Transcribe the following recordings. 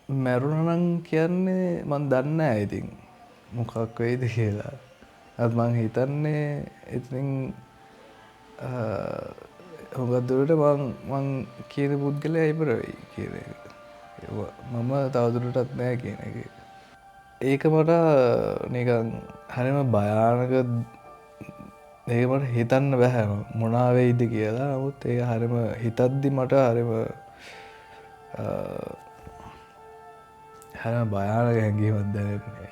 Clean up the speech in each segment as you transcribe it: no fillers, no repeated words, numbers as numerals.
මැරුණනම් කියන්නේ මන් දන්නේ ඉතින් මොකක් වෙයිද කියලා. අත් මං හිතන්නේ ඉතින් හුඟක් දුරට මං කියන පුද්ගලයා ඉවර වෙයි කියන එක. මම තවදුරටත් නෑ කියන එක. ඒක මට නිකන් හරිම භයානක ඒක මට හිතන්න බැහැ මොනා වෙයිද කියලා. නමුත් ඒක හරිම හිතද්දි මට හරිම භයානක හැඟීමක් දැනෙන්නේ.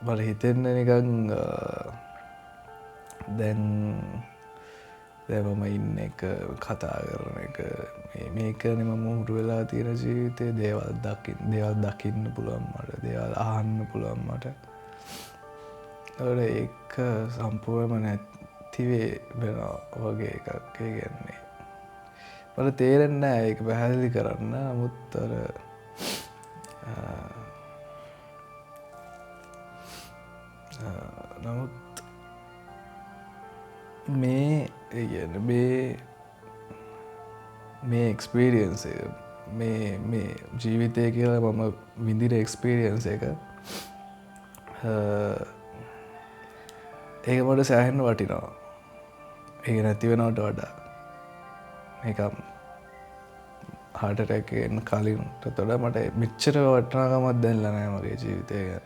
මට හිතෙන්නේ නිකන් දැන් මම ඉන්න එක කතා කරන එක මේකනේ මම උරු වෙලා තියෙන ජීවිතේ දේවල් දකින්න පුළුවන් මට දේවල් අහන්න පුළුවන් මට. ඒක සම්පූර්ණයෙන්ම නැති වෙනවා වගේ එකක්. ඒ කියන්නේ මට තේරෙන්නේ නැහැ ඒක පැහැදිලි කරන්න. නමුත් නමුත් මේ එක්ස්පීරියන්ස් එක මේ ජීවිතය කියලා මම විඳින එක්ස්පීරියන්ස් එක ඒක මට සෑහෙන්න වටිනවා. ඒක නැති වෙනවට වඩා නිකම් heart attack එකෙන් කලින්ට වඩා මට මෙච්චර වටිනාකමක් දැනෙලා නැහැ මගේ ජීවිතය ගැන.